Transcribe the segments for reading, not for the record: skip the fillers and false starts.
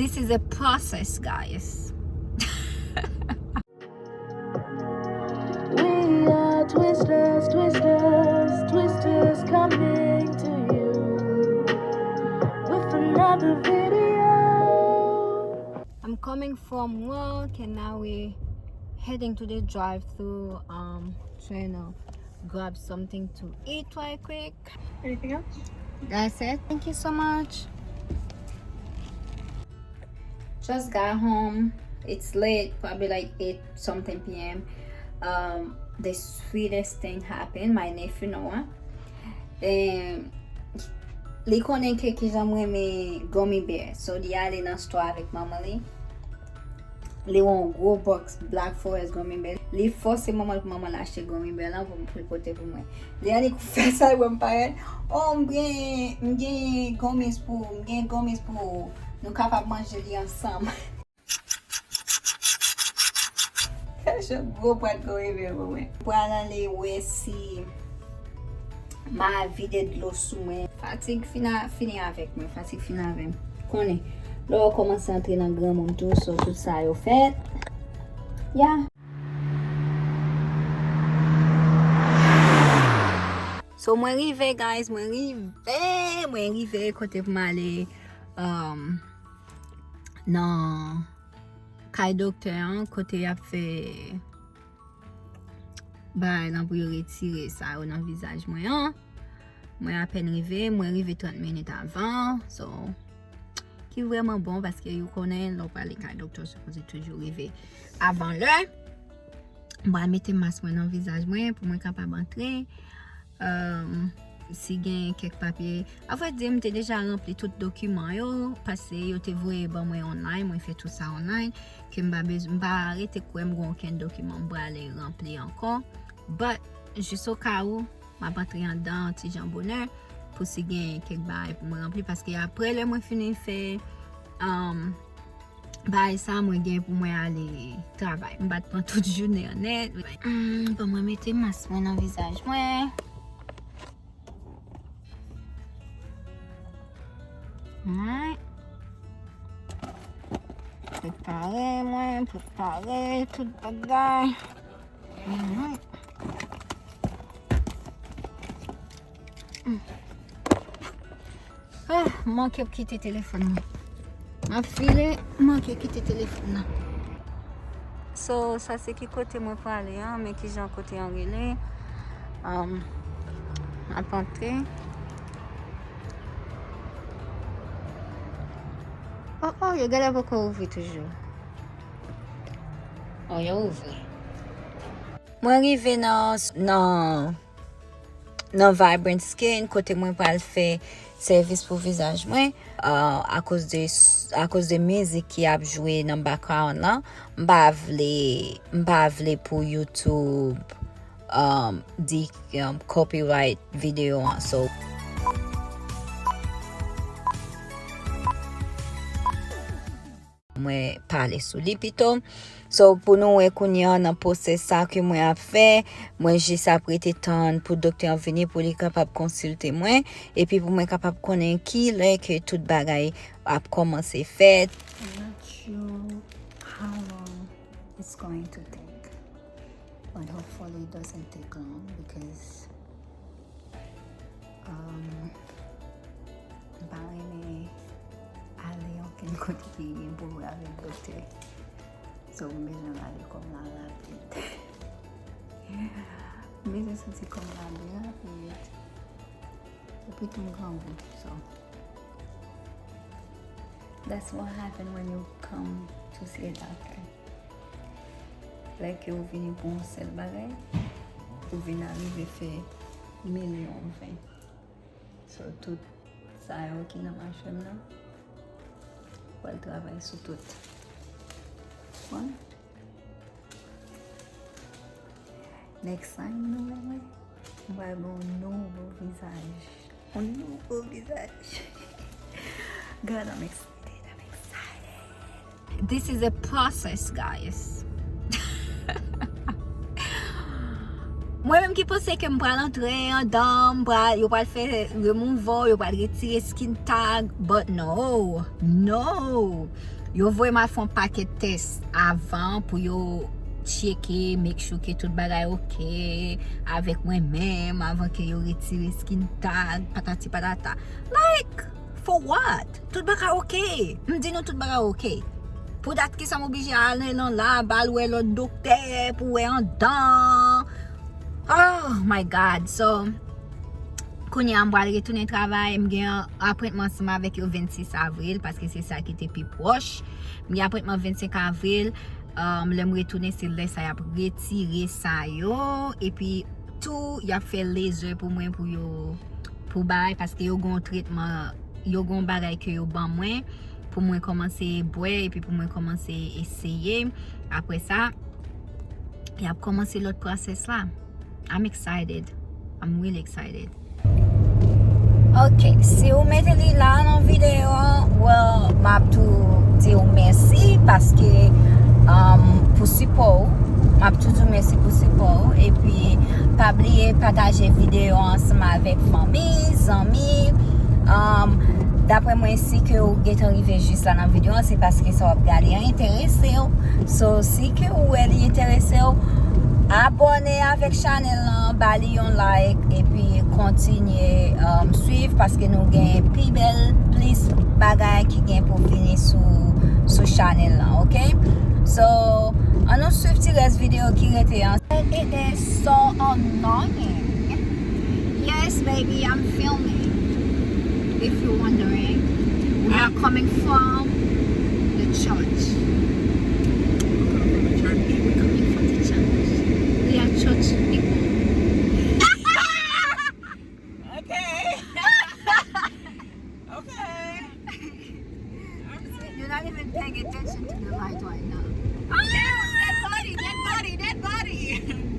This is a process, guys. We are twisters, twisters, twisters coming to you with another video. I'm coming from work and now we're heading to the drive-through, trying to grab something to eat right quick. Anything else? That's it. Thank you so much. Just got home. It's late, probably like 8 something p.m. The sweetest thing happened. My nephew Noah, li konen ke Kijan mwen me gummy bear, so li ale nan store avec maman li won gros box Black Forest gummy bear. Li force maman pou maman l'acheter gummy bear lan pou m'pre kote pou mwen. Li ale kou fè sa wè m'paren, oh m'gen gummies pou nou kapab manje li ansam. Kache gros boîte gummy bear pou mwen. Pou ale wè si ma vide de l'eau sous mwen. Fatigue fini avec moi. Fatigue fini avec moi. Connais. Là, on commence à entrer dans le grand monde tout, so tout ça est fait. Yeah. So, moi arrivé, guys. Moi arrivé côté pour m'aller dans kay docteur, côté a fait bah nan pour retirer ça dans le visage moi. Moi à peine arrivé 30 minutes avant, so qui est vraiment bon parce que vous connaissez l'on parle kay docteur supposé toujours arriver avant l'heure. Moi mettre masque dans le visage moi pour moi capable entrer. Si gen quelques papiers, en fait j'ai déjà rempli tout document yo parce que yo te voye bon moi online, moi fait tout ça online que m'pa arrêter quoi m'gon aucun document m'pa aller remplir encore. But juste au cas où m'a rentrer en dedans petit jambonneur pour si gen quelques bail pour me remplir parce que après le moi fini fait bail ça moi gen pour moi aller travail. M'pa prendre toute journée en net. Bon moi mettre masque dans le visage moi. Ouais. Préparer tout bagage. Ah, manque de quitter le téléphone. Ma fille, manque de quitter le téléphone. So, ça c'est qui côté moi pour aller, hein, mais qui j'ai un côté en relais. À penser. Oh, il y a gars là pour ouvrir toujours. Oh, il y a ouvert. Moi arrivé dans Vibrant Skin côté moi pour faire service pour visage moi à cause de musique qui a joué dans background là, m'pa vle pour YouTube di copyright video so moi parler sous li pito. So pour nous konya nan process ça que moi a fait, moi j'ai ça prêté temps pour docteur venir pour lui capable consulter moi et puis pour moi capable connaître qui là que toute bagaille a commencé fait. I'm not sure how long it's going to take, but hopefully it doesn't take long because aucun côté qui est pour avec le docteur. So, mais je vais aller comme la rapide. Mais je sens comme la rapide. Depuis ton grand bout. So, that's what happens when you come to see a doctor. Like you venez pour un seul bagage, vous venez arriver faire millions. So, tout ça qui n'a pas marché là. Pour le travail sur tout. Voilà. Next time, on va avoir un nouveau visage. Un nouveau visage. God, I'm excited. This is a process, guys. Mwen menm ki pense ke m pral entre an dan, yo pral fè remouvo, yo pral retire skin tag, but no. Yo vweman fon paket test avan pou yo cheke, make sure ke tout bagay ok, avek mwen menm, avan ke yo retire skin tag, patati patata. Like, for what? Tout bagay ok. M di nou tout bagay ok. Pou dat ki sa m oblige alen lan la, bal wè lò dokter, pou wè an dan. Oh my God. So, konya m bral retounen travay, m gen apretman seman avek yo 26 avril, paske se sa ki te pi proche. M gen apretman 25 avril, le m retounen se lè sa yap retire sa yo, epi tou yap fe laser pou mwen pou bay, paske yo gon tretman, yo gon bagay ke yo ban mwen, pou mwen komanse bwe, epi pou mwen komanse eseye. Apre sa, yap komanse lot proses la. I'm excited. I'm really excited. Ok, si ou mette li la nan video, well, map tou di ou mersi, paske pou support, map tou di ou mersi pou support, e pi pabliye pataje video ansama avek fami, zami. Dapre mwen si ke ou get arrive jist la nan video, se paske sa wap gade an interese ou. So si ke ou eli interese ou, abone avek channel lan, bali yon like, epi kontinye suiv, paske nou gen pi bel plis bagay ki gen pou vini sou channel lan, ok? So, an nou suiv ti res video ki rete an. It is so annoying. Yes, baby, I'm filming. If you're wondering, we are coming from the church. We're coming from the church. We are church people. Okay. Okay. You're not even paying attention to the light right now. Dead body.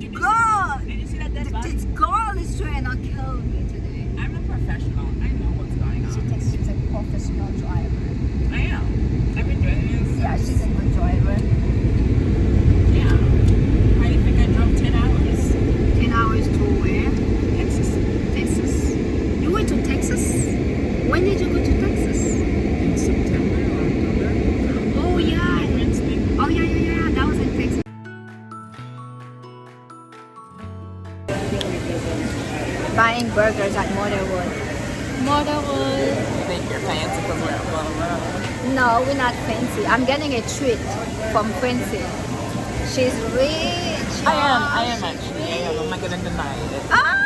God! Did you see that dead body? This girl is trying to kill me today. I'm a professional. I know what's going She on. thinks she's a professional driver. I am. I've been doing this. Yeah, she's a good driver. Yeah. How do you think I drove 10 hours? 10 hours to where? Texas. Texas. You went to Texas? When did you go to Texas? In September or October. Oh yeah. Wednesday. Oh yeah. That was in Texas. Buying burgers at Motherwood. You think you're fancy because we're at Lillylashes? No, we're not fancy. I'm getting a treat from Fancy. She's rich. I am actually. I am. I'm not gonna deny it. Ah!